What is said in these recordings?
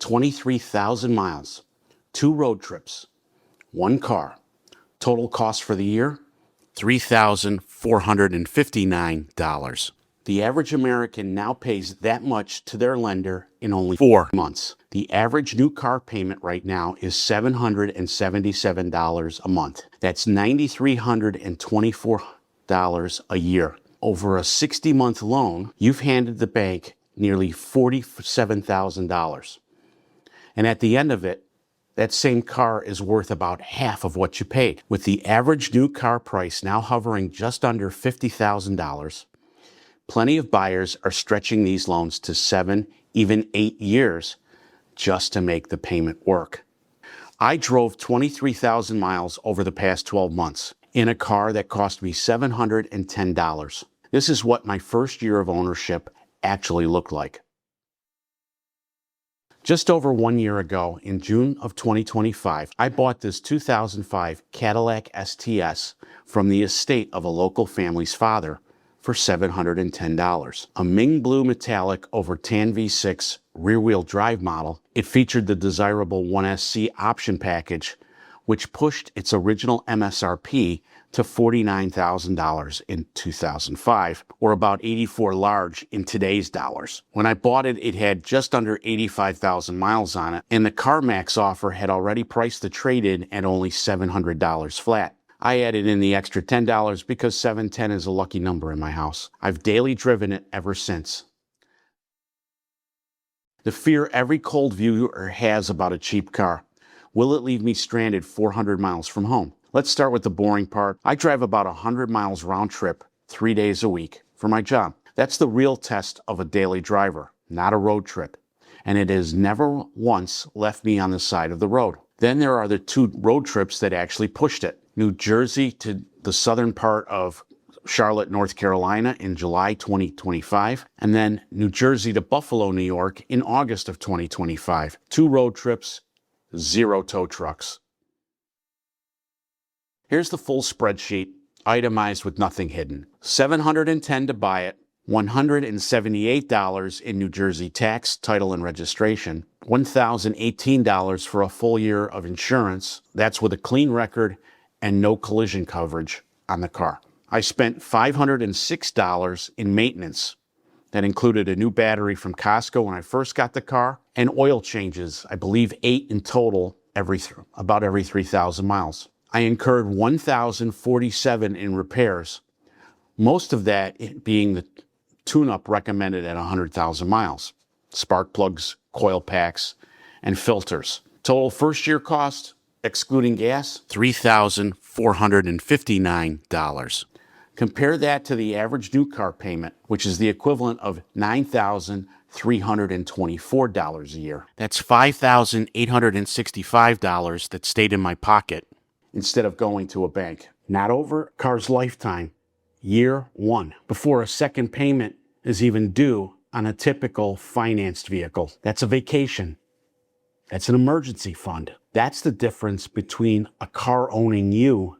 23,000 miles, 2 road trips, 1 car. Total cost for the year, $3,459. The average American now pays that much to their lender in only 4 months. The average new car payment right now is $777 a month. That's $9,324 a year. Over a 60-month loan, you've handed the bank nearly $47,000. And at the end of it, that same car is worth about half of what you paid. With the average new car price now hovering just under $50,000, plenty of buyers are stretching these loans to 7, even 8 years just to make the payment work. I drove 23,000 miles over the past 12 months in a car that cost me $710. This is what my first year of ownership actually looked like. Just over 1 year ago, in June of 2025, I bought this 2005 Cadillac STS from the estate of a local family's father for $710. A Ming Blue Metallic over Tan V6 rear-wheel drive model, it featured the desirable 1SC option package, which pushed its original MSRP to $49,000 in 2005, or about 84 large in today's dollars. When I bought it, it had just under 85,000 miles on it, and the CarMax offer had already priced the trade-in at only $700 flat. I added in the extra $10 because 710 is a lucky number in my house. I've daily driven it ever since. The fear every cold viewer has about a cheap car. Will it leave me stranded 400 miles from home? Let's start with the boring part. I drive about 100 miles round trip, 3 days a week for my job. That's the real test of a daily driver, not a road trip. And it has never once left me on the side of the road. Then there are the 2 road trips that actually pushed it. New Jersey to the southern part of Charlotte, North Carolina in July 2025, and then New Jersey to Buffalo, New York in August of 2025. 2 road trips, 0 tow trucks. Here's the full spreadsheet, itemized with nothing hidden. $710 to buy it, $178 in New Jersey tax, title, and registration, $1,018 for a full year of insurance. That's with a clean record and no collision coverage on the car. I spent $506 in maintenance. That included a new battery from Costco when I first got the car, and oil changes, I believe 8 in total, about every 3,000 miles. I incurred $1,047 in repairs, most of that being the tune-up recommended at 100,000 miles. Spark plugs, coil packs, and filters. Total first year cost, excluding gas, $3,459. Compare that to the average new car payment, which is the equivalent of $9,324 a year. That's $5,865 that stayed in my pocket instead of going to a bank. Not over a car's lifetime, year 1, before a second payment is even due on a typical financed vehicle. That's a vacation. That's an emergency fund. That's the difference between a car owning you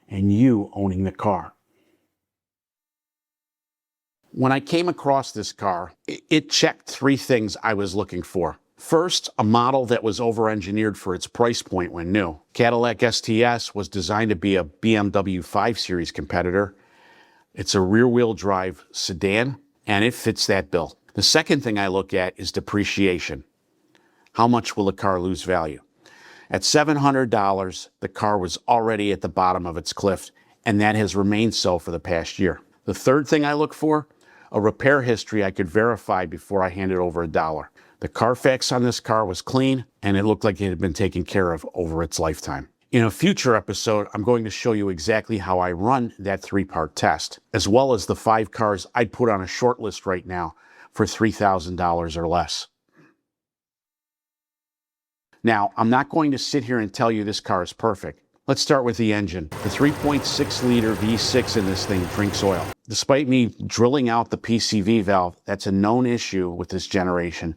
and you owning the car. When I came across this car, it checked 3 things I was looking for. First, a model that was over-engineered for its price point when new. Cadillac STS was designed to be a BMW 5 Series competitor. It's a rear-wheel drive sedan, and it fits that bill. The second thing I look at is depreciation. How much will the car lose value? At $700, the car was already at the bottom of its cliff, and that has remained so for the past year. The third thing I look for, a repair history I could verify before I handed over $1. The Carfax on this car was clean, and it looked like it had been taken care of over its lifetime. In a future episode, I'm going to show you exactly how I run that 3-part test, as well as the 5 cars I'd put on a short list right now for $3,000 or less. Now, I'm not going to sit here and tell you this car is perfect. Let's start with the engine. The 3.6-liter V6 in this thing drinks oil. Despite me drilling out the PCV valve, that's a known issue with this generation,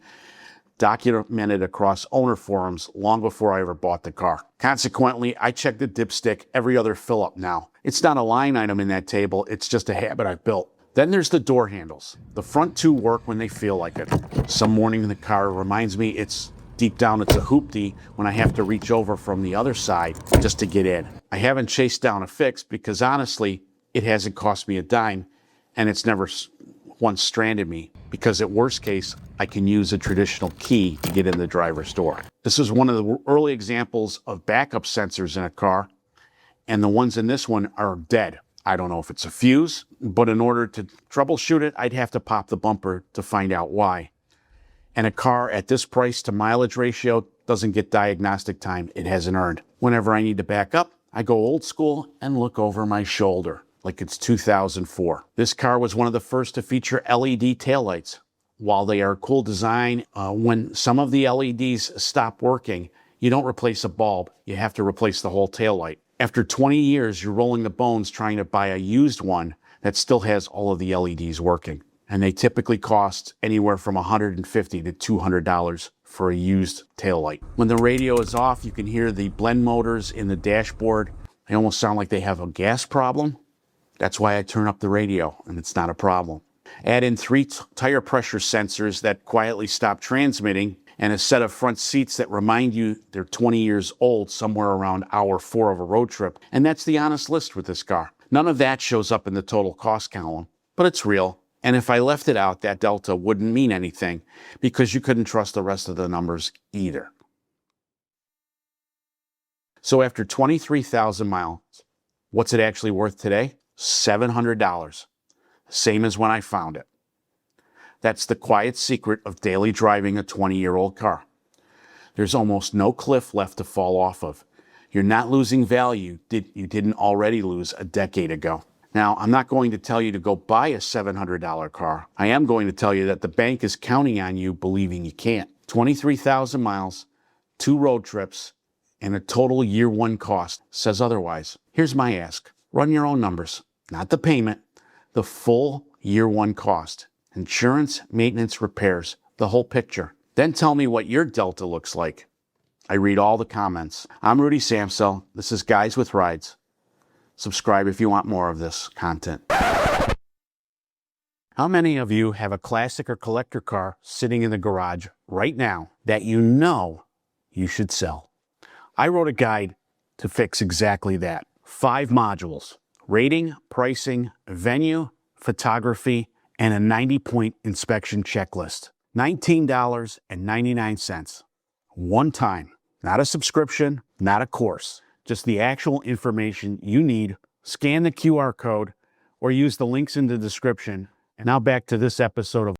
documented across owner forums long before I ever bought the car. Consequently, I check the dipstick every other fill-up now. It's not a line item in that table, it's just a habit I've built. Then there's the door handles. The front 2 work when they feel like it. Some morning the car reminds me it's Deep down, it's a hoopty when I have to reach over from the other side just to get in. I haven't chased down a fix because honestly, it hasn't cost me a dime, and it's never once stranded me, because at worst case, I can use a traditional key to get in the driver's door. This is one of the early examples of backup sensors in a car, and the ones in this one are dead. I don't know if it's a fuse, but in order to troubleshoot it, I'd have to pop the bumper to find out why. And a car at this price to mileage ratio doesn't get diagnostic time it hasn't earned. Whenever I need to back up, I go old school and look over my shoulder like it's 2004. This car was one of the first to feature LED taillights. While they are a cool design, when some of the LEDs stop working, you don't replace a bulb, you have to replace the whole taillight. After 20 years, you're rolling the bones trying to buy a used one that still has all of the LEDs working. And they typically cost anywhere from $150 to $200 for a used taillight. When the radio is off, you can hear the blend motors in the dashboard. They almost sound like they have a gas problem. That's why I turn up the radio, and it's not a problem. Add in 3 tire pressure sensors that quietly stop transmitting, and a set of front seats that remind you they're 20 years old somewhere around hour 4 of a road trip. And that's the honest list with this car. None of that shows up in the total cost column, but it's real. And if I left it out, that delta wouldn't mean anything because you couldn't trust the rest of the numbers either. So after 23,000 miles, what's it actually worth today? $700. Same as when I found it. That's the quiet secret of daily driving a 20-year-old car. There's almost no cliff left to fall off of. You're not losing value you didn't already lose a decade ago. Now, I'm not going to tell you to go buy a $700 car. I am going to tell you that the bank is counting on you believing you can't. 23,000 miles, 2 road trips, and a total year 1 cost says otherwise. Here's my ask. Run your own numbers, not the payment, the full year 1 cost. Insurance, maintenance, repairs, the whole picture. Then tell me what your delta looks like. I read all the comments. I'm Rudy Samsel. This is Guys with Rides. Subscribe if you want more of this content. How many of you have a classic or collector car sitting in the garage right now that you know you should sell? I wrote a guide to fix exactly that. 5 modules: rating, pricing, venue, photography, and a 90-point inspection checklist. $19.99. One time. Not a subscription, not a course. Just the actual information you need. Scan the QR code or use the links in the description. And now back to this episode of